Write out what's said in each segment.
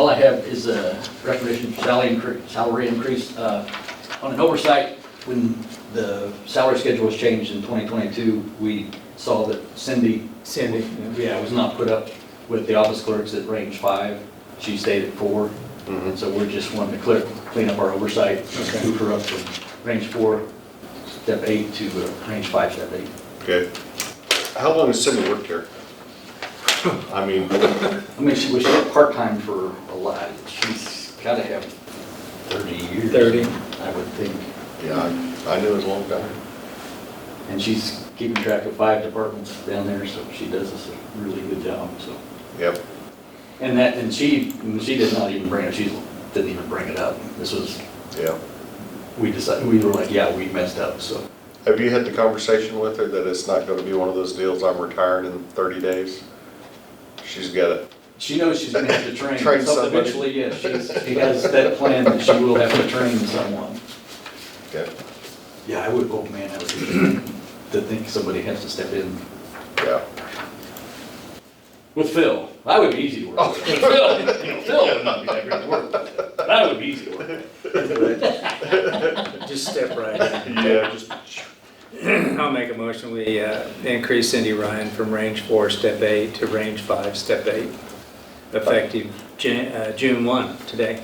All I have is a recognition salary increase. On an oversight, when the salary schedule was changed in 2022, we saw that Cindy, was not put up with the office clerks at range 5. She stayed at 4. And so we're just wanting to clean up our oversight, move her up from range 4, step 8 to range 5, step 8. Okay. How long has Cindy worked here? I mean, she was part-time for a lot. She's got to have 30 years. 30. I would think. yeah, I knew it was a long time. And she's keeping track of 5 departments down there, so she does us a really good job, so. Yep. And she did not even bring it, she didn't even bring it up. This was, Yeah. we were like, yeah, we messed up, so. Have you had the conversation with her that it's not going to be one of those deals, I'm retiring in 30 days? She's got it. She knows she's gonna have to train. Train So somebody. eventually, yes, she has that plan that she will have to train someone. Okay. Yeah, I would, oh man, I would hate to think somebody has to step in. Yeah. With Phil, that would be easy to work with. With Phil, Phil would not be that great to work with. That would be easy to work with. Just step right in. Yeah, just, I'll make a motion, we increase Cindy Ryan from range 4, step 8 to range 5, step 8, effective June 1, today.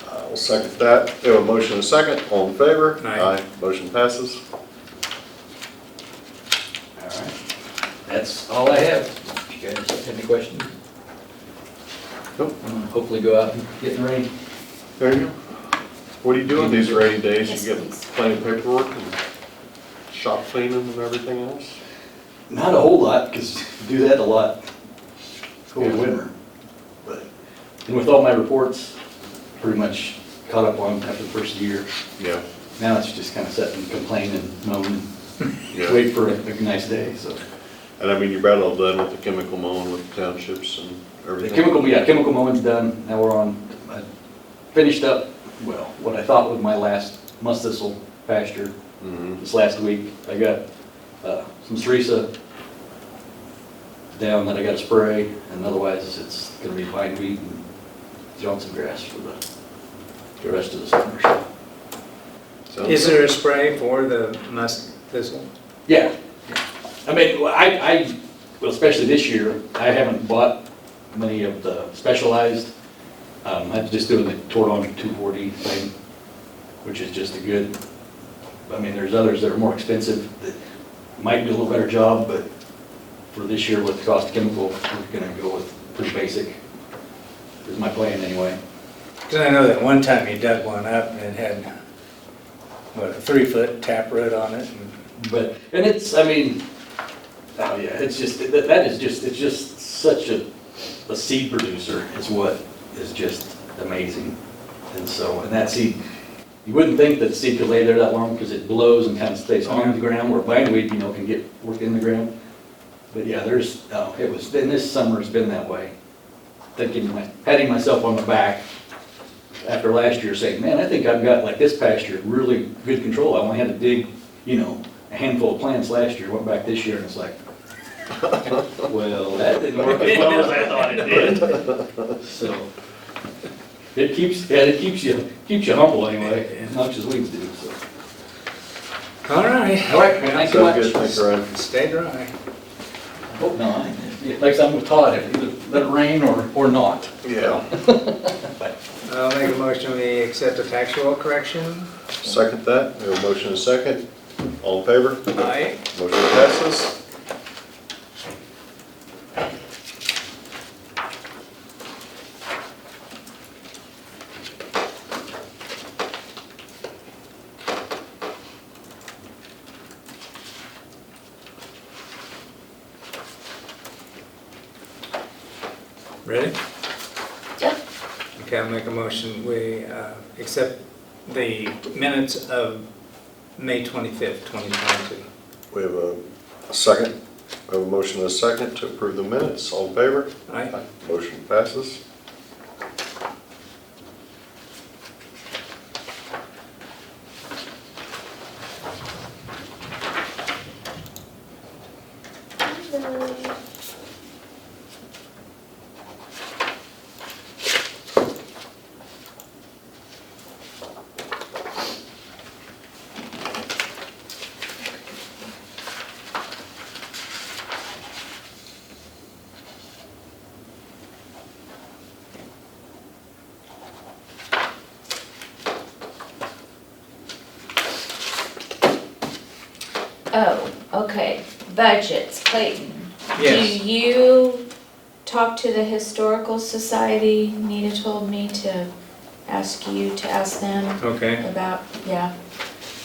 I'll second that. We have a motion and a second. All in favor? Aye. Motion passes. All right, that's all I have. You guys have any questions? Nope. Hopefully go out and get in the rain. There you go. What are you doing these rainy days? Yes, You get please. plenty of paperwork and shop cleaning and everything else? Not a whole lot, because we do that a lot over Yeah. winter. But, and with all my reports, pretty much caught up on after the first year. Yeah. Now it's just kind of sit and complain and moan, Yeah. wait for a nice day, so. And I mean, you're about all done with the chemical mowing with the townships and The everything? chemical mowing's done. Now we're on, I finished up, well, what I thought was my last musk thistle pasture Mhm. this last week. I got some Cerisa down that I got to spray, and otherwise it's gonna be bindweed and Johnson grass for the rest of the summer. So. Sounds Is good. there a spray for the musk thistle? Yeah, I mean, well, especially this year, I haven't bought many of the specialized. I'm just doing the Tordon 240 thing, which is just a good, I mean, there's others that are more expensive that might do a little better job, but for this year with the cost of chemical, we're gonna go with pretty basic, is my plan anyway. Because I know that one time you dug one up and it had, what, a 3-foot taproot on it? But, and it's, I mean, oh yeah, it's just, that is just, it's just such a seed producer is what is just amazing. And so, and that seed, you wouldn't think that seed could lay there that long because it blows and kind of stays on the ground, where bindweed, can get work in the ground. But yeah, it was, and this summer's been that way. Patting myself on the back after last year saying, man, I think I've got like this past year really good control. I only had to dig, a handful of plants last year, went back this year and it's like, well, that didn't work as well as I thought it did. So, it keeps you humble anyway, as much as weeds do, so. All right. All right, well, thanks so Sounds much. good. Thanks, Ryan. Stay dry. Hope not. Like I'm with Todd, either let it rain or not. Yeah. But I'll make a motion, we accept the tax roll correction. Second that. We have a motion and a second. All in favor? Aye. Motion passes. Ready? Yep. Okay, I'll make a motion, we accept the minutes of May 25th, 2022. We have a second. We have a motion and a second to approve the minutes. All in favor? Aye. Motion passes. Oh, okay, budgets, Clayton. Yes. Do you talk to the Historical Society? Nita told me to ask you to ask them Okay. about, yeah,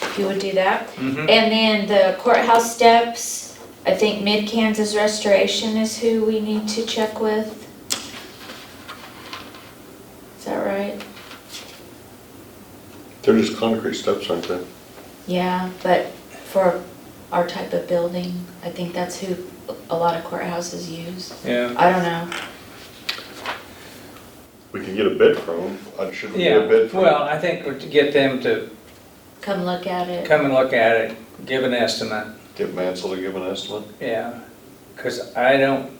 if you would do that. Mhm. And then the courthouse steps, I think Mid-Kansas Restoration is who we need to check with. Is that right? They're just concrete steps, aren't they? Yeah, but for our type of building, I think that's who a lot of courthouses use. Yeah. I don't know. We can get a bid from them. Should we get a Yeah, bid from well, I think to get them to Come look at it. come and look at it, give an estimate, Get Mansell to give an estimate? yeah. Because I don't,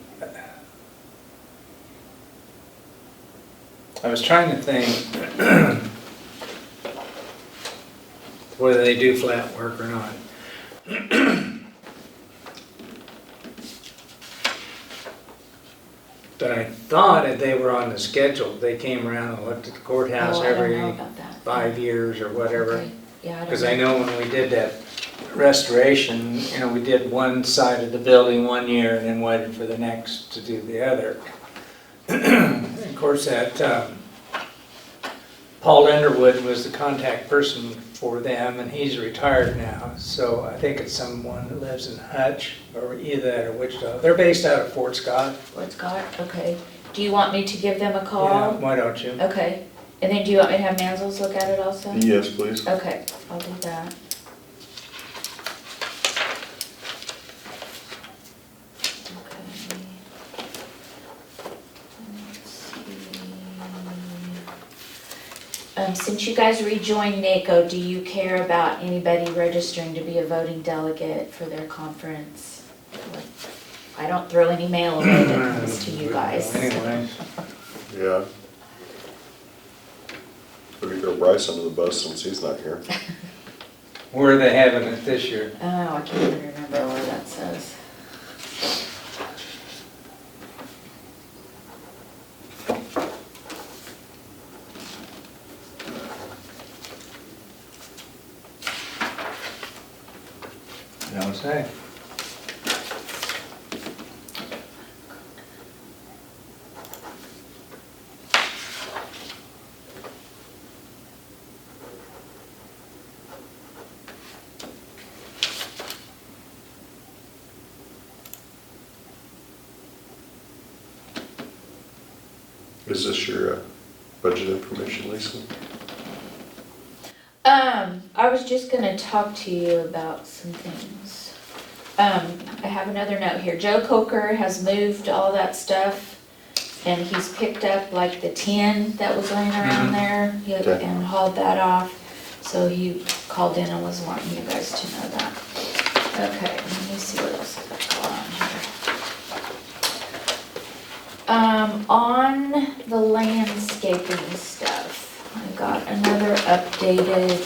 I was trying to think whether they do flat work or not. But I thought that they were on the schedule. They came around and looked at the courthouse Oh, I don't know every about that. 5 years or whatever. Okay. Yeah, I don't Because know. I know when we did that restoration, you know, we did one side of the building 1 year and then waited for the next to do the other. Of course, that Paul Underwood was the contact person for them, and he's retired now. So I think it's someone that lives in Hutch or either that or Wichita. They're based out of Fort Scott. Fort Scott, okay. Do you want me to give them a Yeah, call? why don't you? Okay. And then do you want me to have Mansell's look at it also? Yes, please. Okay, I'll do that. Okay. Let's see. Since you guys rejoined NACO, do you care about anybody registering to be a voting delegate for their conference? I don't throw any mail away that comes to you guys. Anyway, Yeah. We could throw Bryce under the bus since he's not here. where are they having it this year? Oh, I can't even remember where that says. Don't say. Is this your budget information, Lisa? I was just gonna talk to you about some things. I have another note here. Joe Coker has moved all that stuff, and he's picked up like the tin that was laying around Mhm. there, Okay. and hauled that off. So he called in and was wanting you guys to know that. Okay, let me see what else I got going on here. On the landscaping stuff, I got another updated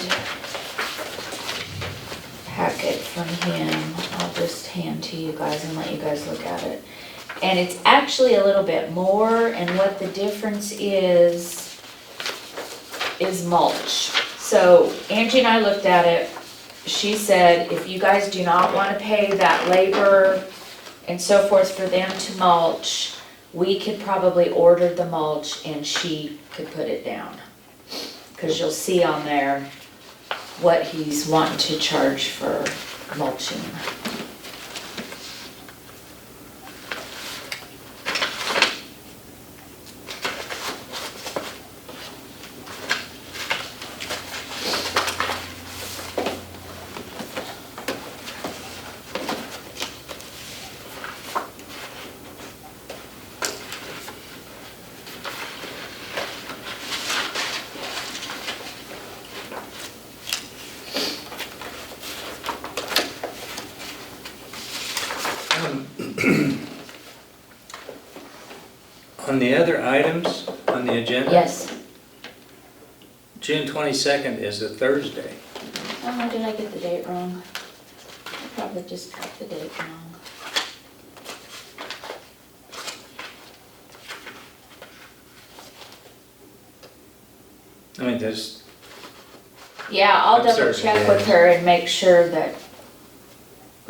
packet from him. I'll just hand to you guys and let you guys look at it. And it's actually a little bit more, and what the difference is mulch. So Angie and I looked at it. She said, if you guys do not wanna pay that labor and so forth for them to mulch, we could probably order the mulch and she could put it down. Cause you'll see on there what he's wanting to charge for mulching. On the other items on the agenda? Yes. June 22nd is a Thursday. Oh, did I get the date wrong? I probably just got the date wrong. I mean, there's, Yeah, I'll I'm double certain check it with is. her and make sure that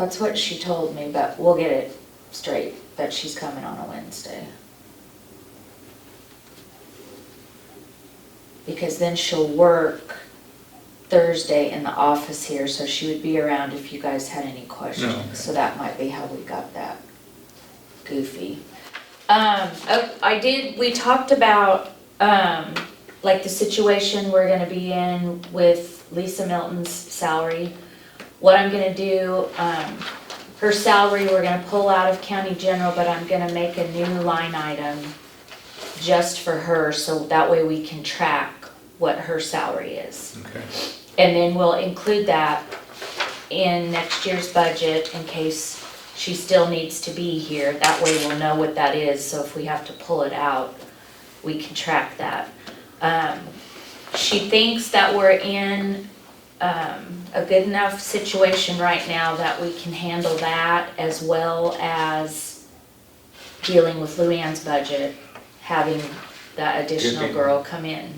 That's what she told me, but we'll get it straight, that she's coming on a Wednesday. Because then she'll work Thursday in the office here, so she would be around if you guys had any questions. Okay. So that might be how we got that goofy. We talked about, like the situation we're gonna be in with Lisa Milton's salary. What I'm gonna do, her salary, we're gonna pull out of county general, but I'm gonna make a new line item just for her, so that way we can track what her salary is. Okay. And then we'll include that in next year's budget in case she still needs to be here. That way we'll know what that is, so if we have to pull it out, we can track that. She thinks that we're in a good enough situation right now that we can handle that, as well as dealing with Luann's budget, having that additional Good. girl come in.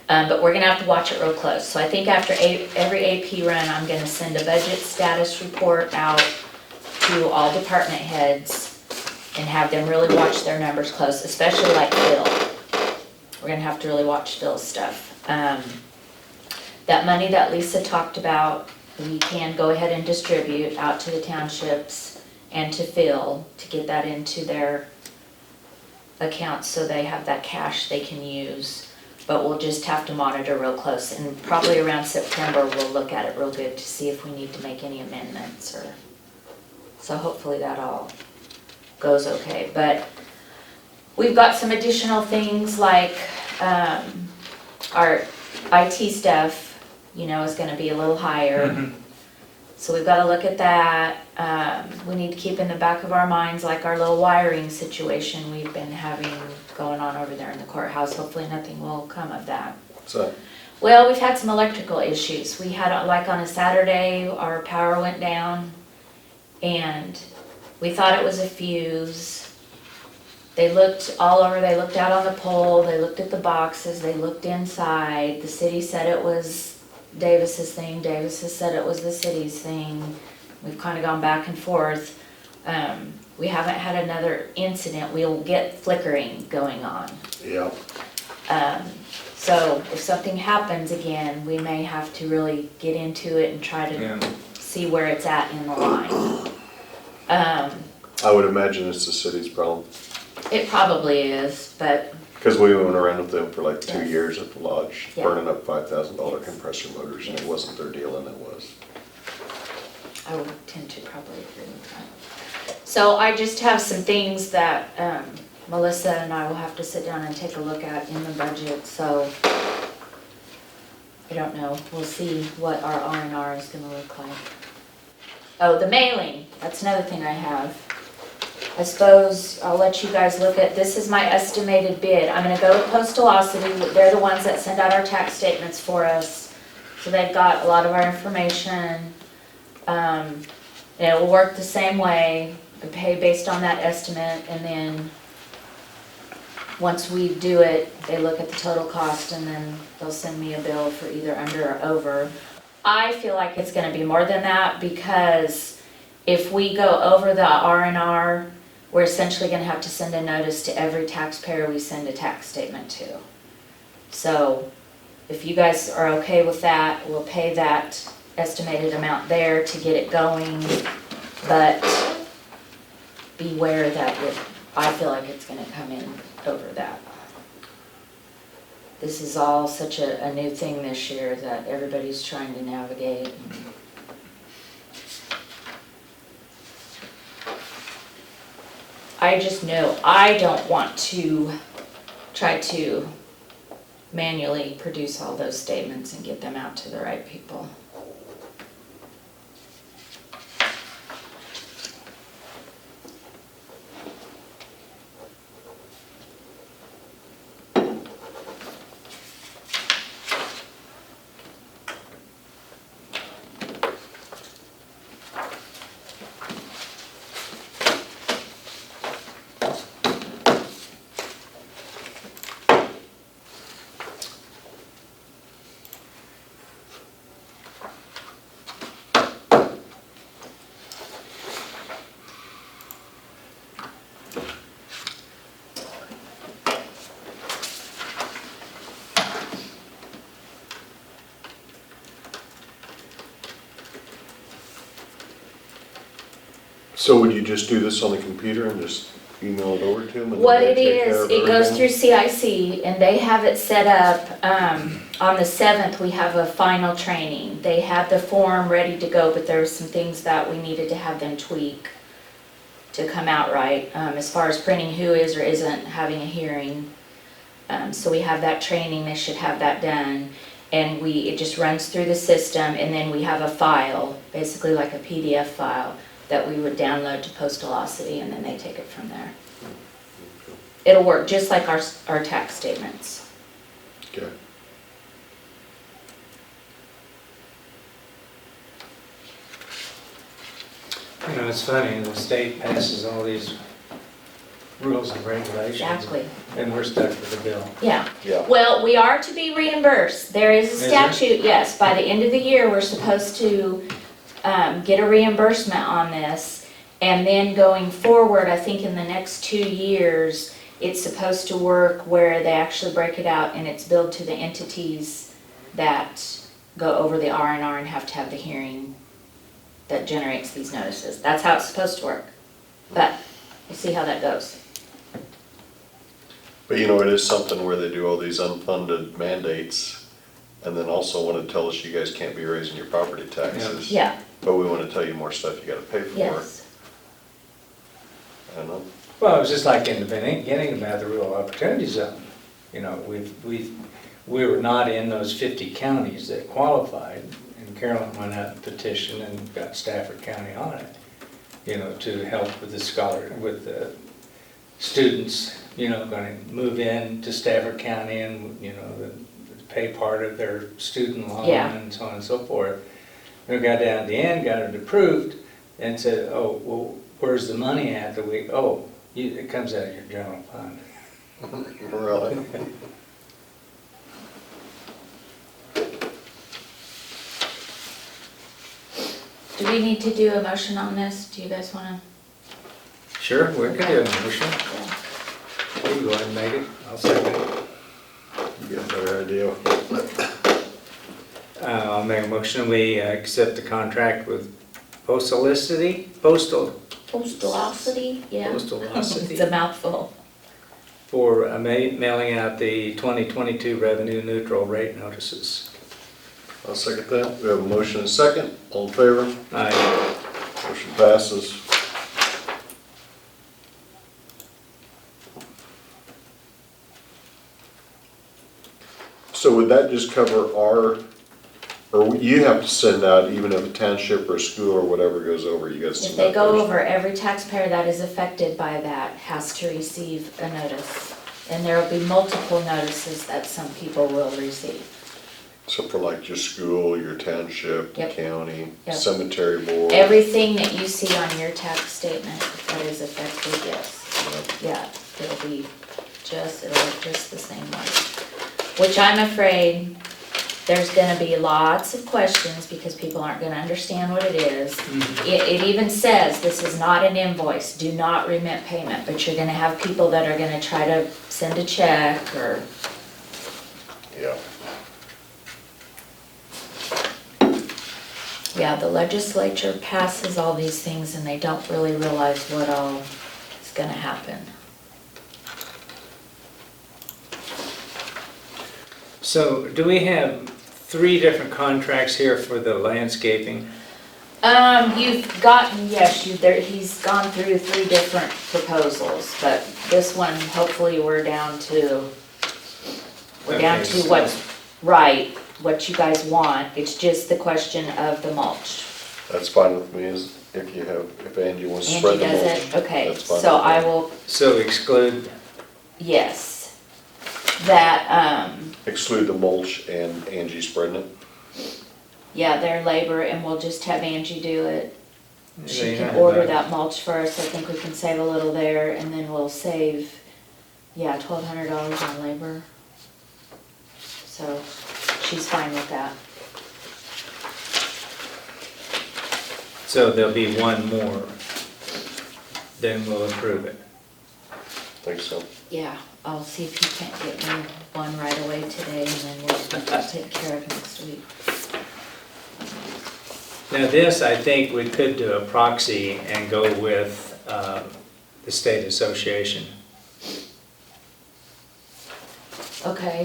But we're gonna have to watch it real close. So I think after every AP run, I'm gonna send a budget status report out to all department heads and have them really watch their numbers close, especially like Phil. We're gonna have to really watch Phil's stuff. That money that Lisa talked about, we can go ahead and distribute out to the townships and to Phil to get that into their accounts so they have that cash they can use. But we'll just have to monitor real close, and probably around September, we'll look at it real good to see if we need to make any amendments or, so hopefully that all goes okay. But we've got some additional things like, our IT stuff, you know, is gonna be a little higher. So we've gotta look at that. We need to keep in the back of our minds, like our little wiring situation we've been having going on over there in the courthouse. Hopefully nothing will come of that. So, Well, we've had some electrical issues. We had, like on a Saturday, our power went down and we thought it was a fuse. They looked all over, they looked out on the pole, they looked at the boxes, they looked inside. The city said it was Davis's thing, Davis has said it was the city's thing. We've kind of gone back and forth. We haven't had another incident. We'll get flickering going on. yeah, So if something happens again, we may have to really get into it and try to Yeah. see where it's at in the line. I would imagine it's the city's problem. It probably is, but Because we went around with them for like 2 Yes. years at the lodge, Yeah. burning up $5,000 compressor motors, and it wasn't their deal, and it was. I would tend to probably agree with that. So I just have some things that Melissa and I will have to sit down and take a look at in the budget, so I don't know, we'll see what our R&R is gonna look like. Oh, the mailing, that's another thing I have. I suppose I'll let you guys look at, this is my estimated bid. I'm gonna go with Postalosity, they're the ones that send out our tax statements for us. So they've got a lot of our information. And it will work the same way, we pay based on that estimate, and then once we do it, they look at the total cost and then they'll send me a bill for either under or over. I feel like it's gonna be more than that, because if we go over the R&R, we're essentially gonna have to send a notice to every taxpayer we send a tax statement to. So if you guys are okay with that, we'll pay that estimated amount there to get it going, but beware that I feel like it's gonna come in over that. This is all such a new thing this year that everybody's trying to navigate. I just know I don't want to try to manually produce all those statements and get them out to the right people. So would you just do this on the computer and just email it over to them? and What then it they take care is, of it goes everything? through CIC, and they have it set up, on the 7th, we have a final training. They had the form ready to go, but there were some things that we needed to have them tweak to come out right, as far as printing who is or isn't having a hearing. So we have that training, they should have that done, and it just runs through the system, and then we have a file, basically like a PDF file, that we would download to Postalocity, and then they take it from there. It'll work just like our tax statements. Okay. You know, it's funny, the state passes all these rules and regulations. Exactly, And we're stuck with the bill. yeah. Yeah. Well, we are to be reimbursed. There is a Is there? statute, yes, by the end of the year, we're supposed to get a reimbursement on this. And then going forward, I think in the next 2 years, it's supposed to work where they actually break it out and it's billed to the entities that go over the R&R and have to have the hearing that generates these notices. That's how it's supposed to work. But we'll see how that goes. But you know, it is something where they do all these unfunded mandates and then also want to tell us you guys can't be raising your property taxes. Yeah, But we want to tell you more stuff you gotta pay for. yes. I don't know. Well, it was just like in the beginning about the rural opportunity zone. You know, we were not in those 50 counties that qualified, and Carolyn went out and petitioned and got Stafford County on it, you know, to help with the students, you know, gonna move in to Stafford County and, you know, pay part of their student loan Yeah. and so on and so forth. We got down at the end, got it approved, and said, oh, well, where's the money at the week? Oh, it comes out of your general fund. Really? Do we need to do a motion on this? Do you guys wanna? Sure, we can do a motion. You can go ahead and make it. I'll second it. You got a better idea. I'll make a motion, we accept the contract with Postalocity, Postalocity, yeah. Postalocity. It's a mouthful. For mailing out the 2022 revenue neutral rate notices. I'll second that. We have a motion and a second. All in favor? Aye. Motion passes. So would that just cover or you have to send out, even if a township or a school or whatever goes over, you guys If send they out go theirs? over, every taxpayer that is affected by that has to receive a notice. And there will be multiple notices that some people will receive. So for like your school, your township, Yep. county, Yep. cemetery board? Everything that you see on your tax statement that is affected, yes. Yeah, it'll look just the same way. Which I'm afraid there's gonna be lots of questions because people aren't gonna understand what it is. It even says, this is not an invoice, do not remit payment, but you're gonna have people that are gonna try to send a check or, Yeah. yeah, the legislature passes all these things and they don't really realize what all is gonna happen. So do we have 3 different contracts here for the landscaping? You've gotten, yes, he's gone through 3 different proposals, but this one, hopefully we're down to Okay, so- what's right, what you guys want. It's just the question of the mulch. That's fine with me, if Angie wants to Angie spread the does mulch. it, okay, That's fine so with me. I will, So exclude, yes. That, Exclude the mulch and Angie spreading it? yeah, their labor, and we'll just have Angie do it. She They can have order that. that mulch for us, I think we can save a little there, and then we'll save, yeah, $1,200 on labor. So, she's fine with that. so there'll be one more, then we'll approve it. Think so. Yeah, I'll see if he can't get me one right away today, and then we'll take care of next week. Now this, I think we could do a proxy and go with the state association. Okay,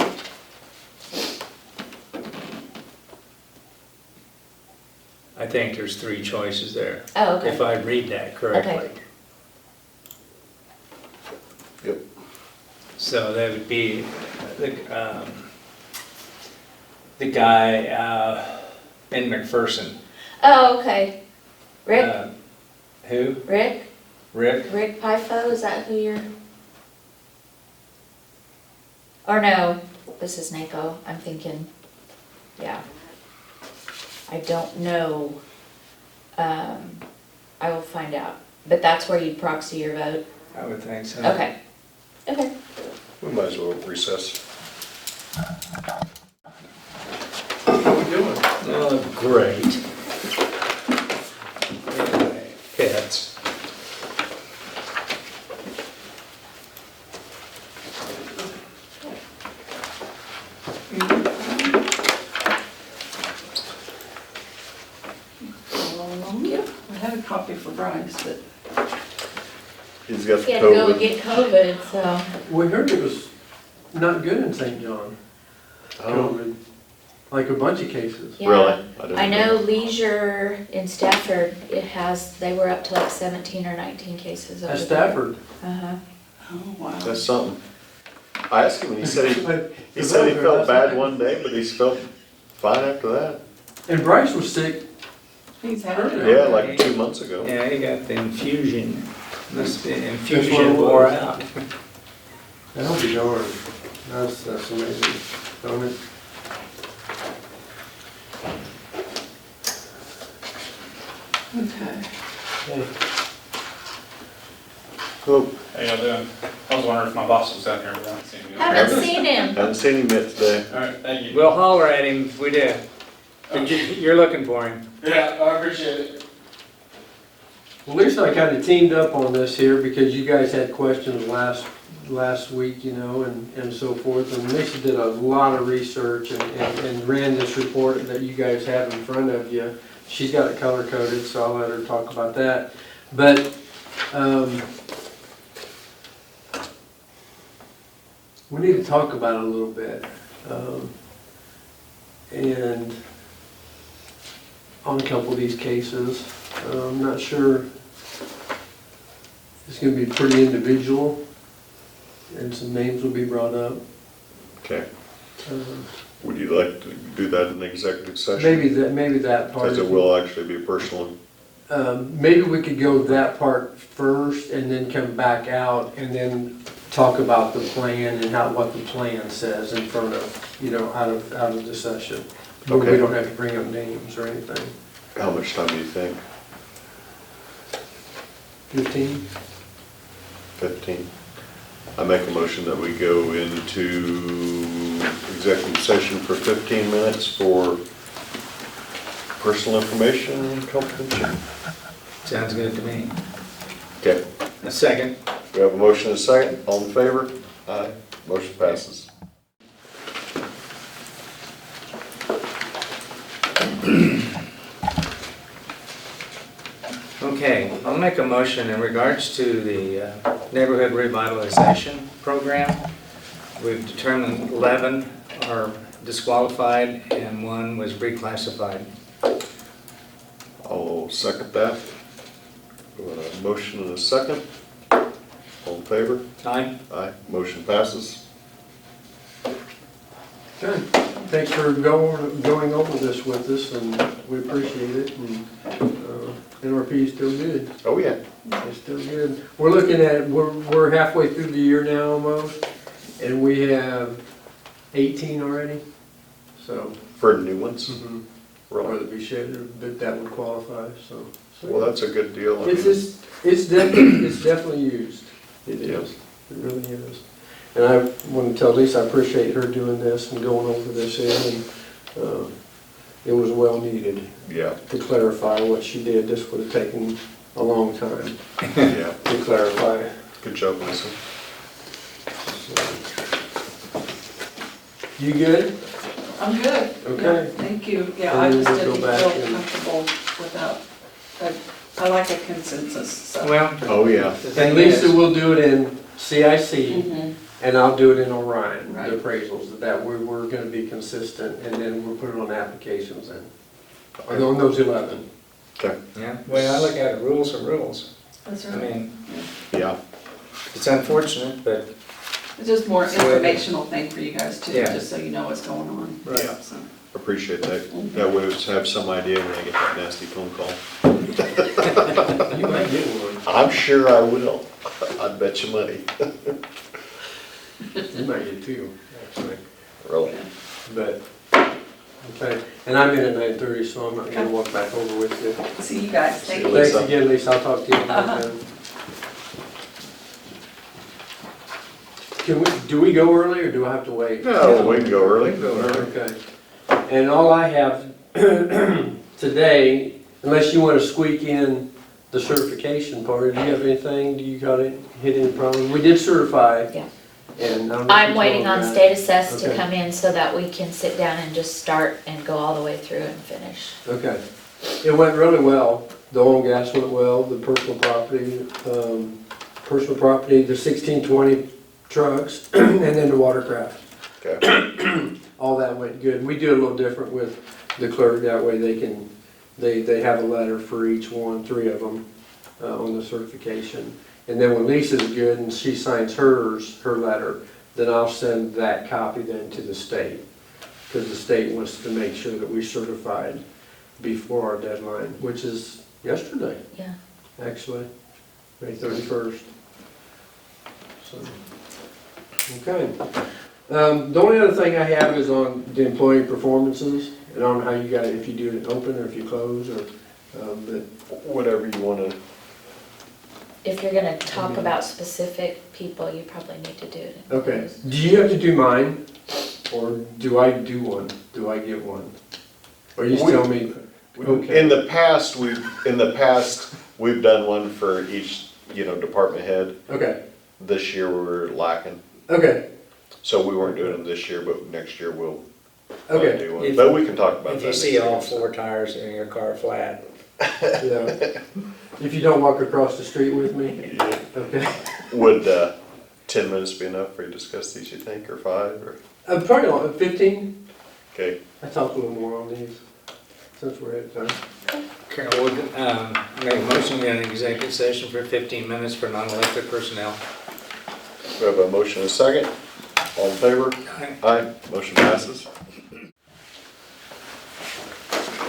I think there's 3 choices there, oh, if okay, I read that correctly. Okay. Yep. So that would be the guy in McPherson. oh, okay. Rick, Who? Rick Rick? Pifo, is that who you're? Or no, this is NACO, I'm thinking, yeah. I don't know, I will find out, but that's where you'd proxy your vote? I would think so. Okay, okay. We might as well recess. How we doing? Oh, great. Anyway, pets. I had a copy for Bryce, but He's got He the had to go and COVID. get COVID, so. we heard it was not good in St. John, Oh, COVID, like a bunch of cases. Yeah. really? didn't I know Leisure in Stafford, they were up to like 17 or 19 cases over At there. Stafford. Uh-huh. Oh, wow. That's something. I asked him and he said he Because said he over felt last bad night. one day, but he felt fine after that. And Bryce was sick. He's had earlier. it. Yeah, like 2 months ago. Yeah, he got the infusion. Must be, what it infusion wore was. out. That'll be darn. That's amazing, don't it? Okay. Well, How y'all doing? I was wondering if my boss was out here, but I haven't seen him yet. Haven't seen him. haven't seen him yet today. All right, thank you. We'll holler at him, we did. But you're looking for him. Yeah, I appreciate it. Well, Lisa and I kind of teamed up on this here because you guys had questions last week, you know, and so forth. And Lisa did a lot of research and ran this report that you guys have in front of you. She's got it color coded, so I'll let her talk about that. But, we need to talk about it a little bit. And on a couple of these cases, I'm not sure. It's gonna be pretty individual, and some names will be brought up. Okay. Um, Would you like to do that in the executive session? Maybe that part. Because it will actually be personal. Maybe we could go that part first and then come back out and then talk about the plan and what the plan says in front of, you know, out of the session. But we Okay. don't have to bring up names or anything. How much time do you think? 15? 15? I make a motion that we go into executive session for 15 minutes for personal information and confidential. Sounds good to me. Okay, A second. we have a motion and a second. All in favor? Aye. Motion passes. Okay, I'll make a motion in regards to the neighborhood revitalization program. We've determined 11 are disqualified and 1 was reclassified. I'll second that. We have a motion and a second. All in favor? Aye? Aye. Motion passes. Good. Thanks for going over this with us, and we appreciate it. And NRP is still good. Oh, yeah. It's still good. We're looking at, we're halfway through the year now almost, and we have 18 already, so. For new ones? Or Really? that we should, that would qualify, so. Well, that's a good deal. I mean, It's definitely used. It is. It really is. And I want to tell Lisa, I appreciate her doing this and going over this and it was well needed Yeah, to clarify what she did. This would have taken a long time yeah. to clarify. Good job, Lisa. You good? I'm good. Okay. Yeah, thank you. Yeah, I And just then we'll didn't go back feel and- comfortable without, I like a consensus, so. Well, Oh, yeah. the thing And Lisa is, will do it in CIC, Mhm. and I'll do it in Orion, Right. the appraisals, that we're gonna be consistent, and then we'll put it on applications then. On those 11. Okay, yeah, the way I look at it, rules are rules. That's I right. mean, yeah. it's unfortunate, but It's just more So it- informational thing for you guys too, Yeah. just so you know what's going on. Right. So, Appreciate that. That way we have some idea when I get that nasty phone call. You might get one. I'm sure I will. I'd bet you money. You might get two, actually. Really? But, okay, and I'm in at 9:30, so I'm not gonna walk back over with you. See you guys, thank See you you. later. Thanks again, Lisa, I'll talk to you about that. Do we go early, or do I have to wait? No, we can go early. Okay. And all I have today, unless you wanna squeak in the certification part, do you have anything, do you got it, hit any problem? We did certify. Yeah. And I don't know if I'm you waiting told on them state assess to Okay. come in so that we can sit down and just start and go all the way through and finish. that. Okay. It went really well. The oil and gas went well, the personal property, the 1620 trucks, and then the watercraft. Okay. All that went good. We do it a little different with the clerk, that way they have a letter for each one, 3 of them, on the certification. And then when Lisa's good and she signs her letter, then I'll send that copy then to the state. Because the state wants to make sure that we certified before our deadline, which is yesterday, Yeah. actually, May 31st. So, okay. The only other thing I have is on the employee performances, and I don't know how you got it, if you do it open or if you close, or, but, Whatever you wanna, If you're gonna talk about specific people, you probably need to do it. in okay. closed. Do you have to do mine, or do I do one? Do I get one? Or you just tell me, okay, in the past, we've done one for each, department head. okay, This year we were lacking, okay, so we weren't doing them this year, but next year we'll okay, do one. If- But we can talk about that. if you next see all time. 4 tires in your car flat, yeah. If you don't walk across the street with me, Yeah. okay. Would 10 minutes be enough for you to discuss these, you think, or 5, or, Probably not, 15? okay? I talked a little more on these, since we're at time. Carol would make a motion in an executive session for 15 minutes for non-elected personnel. We have a motion and a second. All in favor? Aye. Motion passes.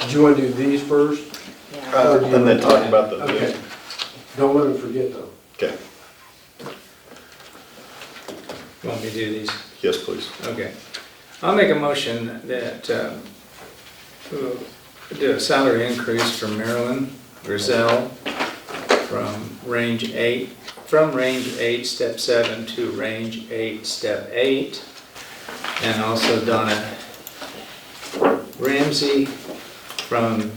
Do you wanna do these first? Yeah. Or do you And then want- talk about the Okay. bid. Don't let them forget though. Okay, You want me to do these? yes, please. Okay. I'll make a motion that we'll do a salary increase for Marilyn Griselle from range 8, step 7 to range 8, step 8. And also Donna Ramsey from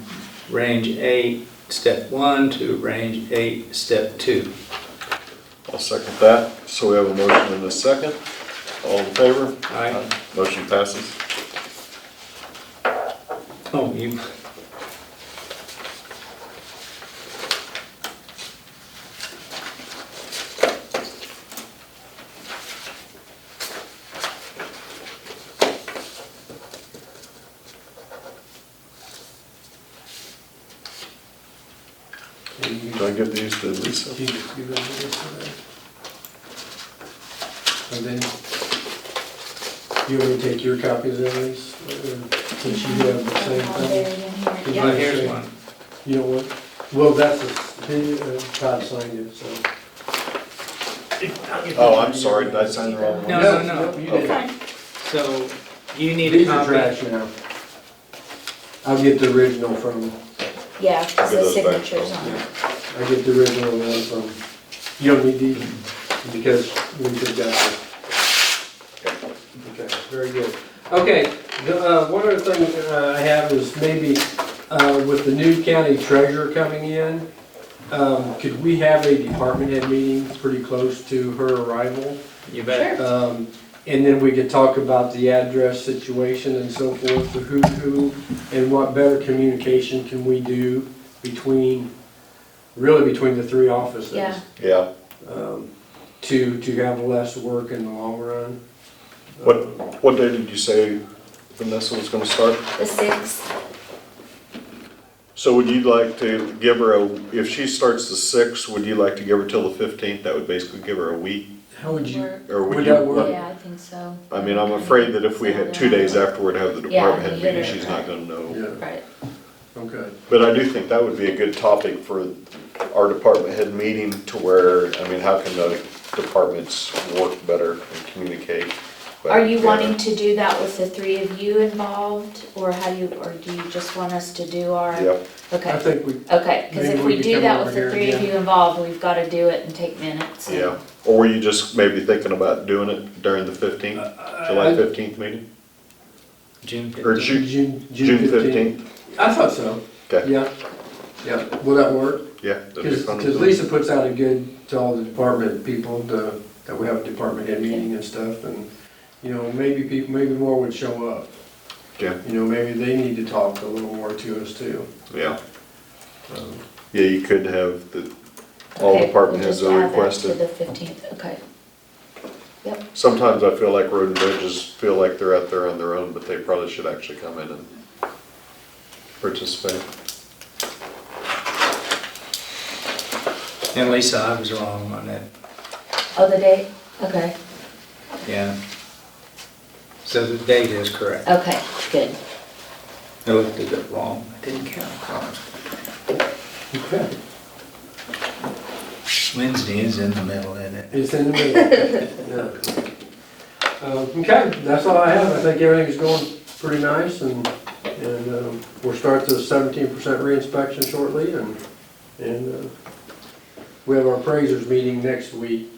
range 8, step 1 to range 8, step 2. I'll second that. So we have a motion and a second. All in favor? Aye. Motion passes. Oh, you. Do I give these to Lisa? You just give them this and then, you want me to take your copies of these, since you have the same All thing? buried in here. Yeah. Yeah. Well, here's one. You know what? Well, that's Todd signed it, so. Oh, I'm sorry, did I sign the wrong one? No. You didn't. Fine. So you need a These are copy. trash now. I'll get the original from, Yeah, because Give the those back. signatures on it. I get the original one from, you don't need these, because we just got this. Okay, very good. Okay, one other thing I have is maybe with the new county treasurer coming in, could we have a department head meeting pretty close to her arrival? You bet. And then we could talk about the address situation and so forth, the who, and what better communication can we do really between the three offices. Yeah. Yeah. To have less work in the long run. What day did you say Vanessa was gonna start? The 6th, So would you like to give her if she starts the 6th, would you like to give her till the 15th? That would basically give her a week, How would you, Work. or Would would that you? work? yeah, I think so. I mean, I'm afraid that if we had 2 days afterward have the Yeah, department head you hit meeting, it. she's not gonna know. yeah, Right, okay. But I do think that would be a good topic for our department head meeting to where, I mean, how can the departments work better and communicate? better are you together? wanting to do that with the 3 of you involved, or or do you just want us to do our? Yep, I Okay, think we, okay, because Maybe if we we could do come that over with the here, 3 of yeah. you involved, we've got to do it and take minutes. and- yeah. Or were you just maybe thinking about doing it during the 15th, July 15th meeting? June Or 15th. June 15th? I thought so. Okay. Yeah, yeah. Will that work? Yeah. that'd be fun. Because Lisa puts out a good, to all the department people, that we have a department head meeting and stuff, and, you know, maybe more would show up. Yeah. You know, maybe they need to talk a little more to us too. Yeah. Yeah, you could have all Okay, department we'll heads just are add that requested. to the 15th, okay. Sometimes I feel like road and bridges feel like they're out there on their own, but they probably should actually come in and participate. And Lisa, I was wrong on that, Oh, the date? Okay, yeah. So the date is correct. okay, good. I looked at it wrong, I didn't count across. Okay. Wednesday is in the middle, isn't it? It's in the middle. Yeah. Okay, that's all I have. I think everything's going pretty nice, and we'll start the 17% re-inspection shortly, and we have our appraisers meeting next week.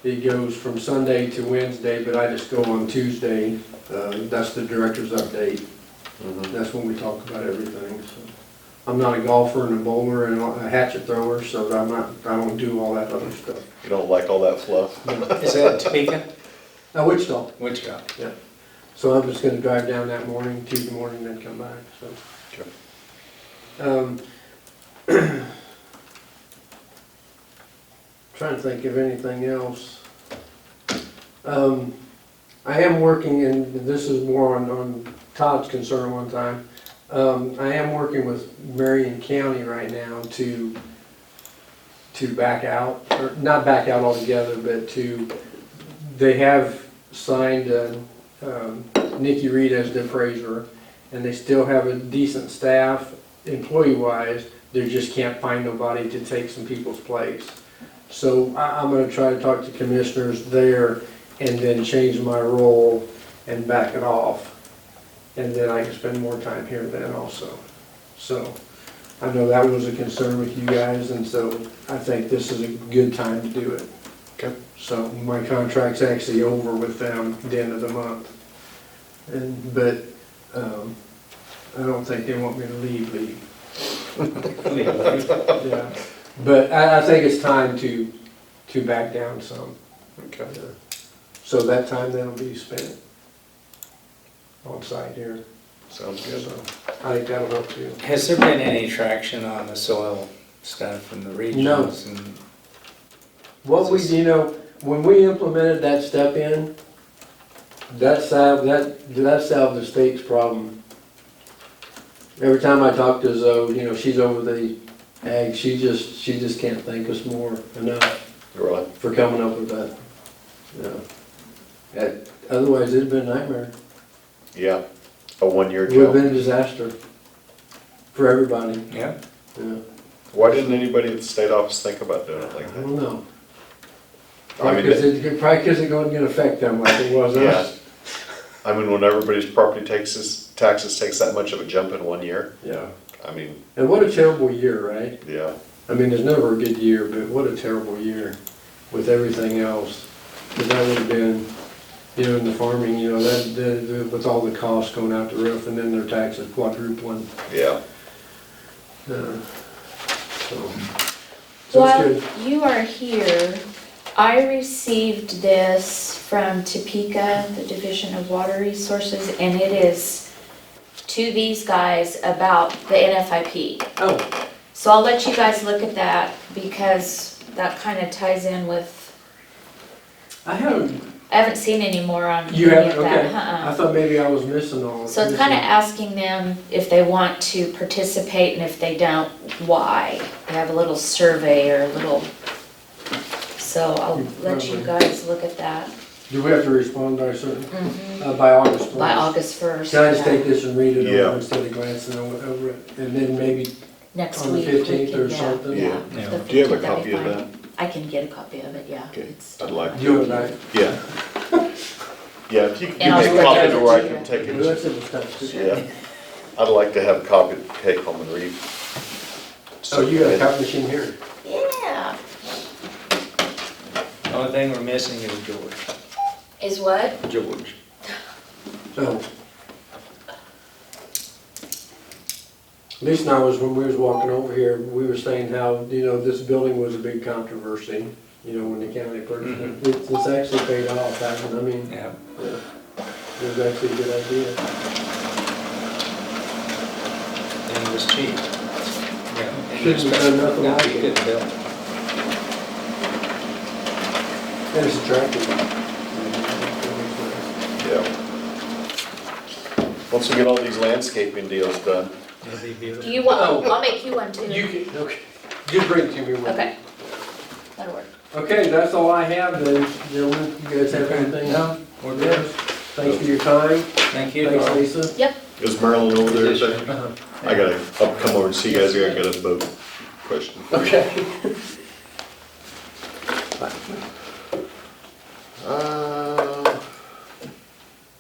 It goes from Sunday to Wednesday, but I just go on Tuesday. That's the director's update. Mhm. That's when we talk about everything, so. I'm not a golfer and a bowler and a hatchet thrower, so I don't do all that other stuff. You don't like all that fluff? Is that in Topeka? Wichita. Wichita. So I'm just gonna drive down that morning, Tuesday morning, then come back, so. Trying to think of anything else. I am working, and this is more on Todd's concern one time. I am working with Marion County right now to back out, or not back out altogether, but they have signed Nikki Reed as the appraiser, and they still have a decent staff, employee-wise, they just can't find nobody to take some people's place. So I'm gonna try to talk to commissioners there, and then change my role and back it off. And then I can spend more time here then also. So, I know that was a concern with you guys, and so I think this is a good time to do it. Okay. So my contract's actually over with them at the end of the month. But I don't think they want me to leave. Yeah. But I think it's time to back down some. Okay. So that time then will be spent on site here. Sounds good. So I think that'll help too. Has there been any traction on the soil stuff in the regions? And What we, when we implemented that step in, that solved the state's problem. Every time I talk to Zoe, she's over the ag, she just can't thank us enough Really? for coming up with that. Otherwise, it'd been a nightmare. Yeah. A one-year It would've job. been a disaster for everybody. Yeah, Yeah. Why didn't anybody at the state office think about doing it I like that? don't know. I Probably mean, because it wasn't gonna affect them like it was us. I mean, when everybody's property taxes takes that much of a jump in 1 year, Yeah. I mean, And what a terrible year, right? yeah. I mean, there's never a good year, but what a terrible year with everything else. Because that would have been, in the farming, with all the costs going out the roof and then their taxes quadrupling. Yeah. So it's While good. you are here, I received this from Topeka, the Division of Water Resources, and it is to these guys about the NFIP. Oh, So I'll let you guys look at that because that kind of ties in with, I haven't, I haven't seen any more on you any haven't, of that. okay. Uh-uh. I thought maybe I was missing all of So it's kind of asking them if they want to participate, and if they don't, why. They have a little survey or a little, so I'll let you guys look at that Do we have to respond by a certain, by August 1st? by August 1st. Can I just yeah. take this and read it Yeah. over instead of glancing over it? And then maybe Next on the week. we 15th or can- yeah, something? Yeah. Yeah. the Do you have a 15th, that'd copy be of fine. that? I can get a copy of it, yeah. Okay, It's I'd like You and I, Yeah. Yeah, if you could give And I'll me a spread copy it to over where I to can you. take well, that's it. in the stuff. Yeah. I'd like to have a copy to take home and read. So you got a copy machine here? Yeah. The only thing we're missing is George. Is what? George. So. Lisa and I was, when we was walking over here, we were saying how, this building was a big controversy, when the county purchased it. It's actually paid off, hasn't it? I mean, Yeah. it was actually a good idea. And it was cheap. Yeah. and Shouldn't have done nothing No, like you it. couldn't build it. And it's attractive. Yeah. Once we get all these landscaping deals done, It'll be Do beautiful. you want, I'll make you one too. You can, okay, just bring it to me. when- Okay. That'll work. Okay, that's all I have then, gentlemen. You guys have anything? No, we're Yes. good. Thanks for your time. Thanks you, Thanks, Carl. Lisa. is Marilyn over there? Yes, Is that- sir. I'll come over and see you guys, I got a boat question. Okay.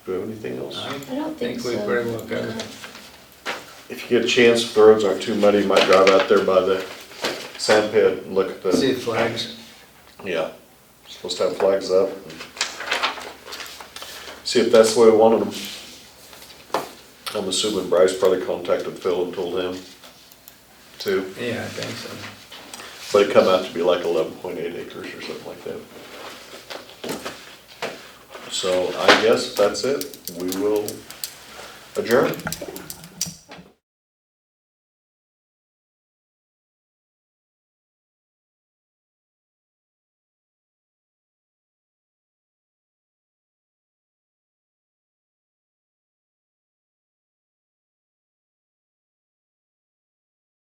Do we have anything else? I don't think we so. pretty well covered it. If you get a chance, if the roads aren't too muddy, you might drive out there by the sand pit and look at See the, the flags. yeah, supposed to have flags up. See if that's the way we wanted them. I'm assuming Bryce probably contacted Phil and told him too, Yeah, I think so. but it come out to be like 11.8 acres or something like that. So I guess that's it, we will adjourn.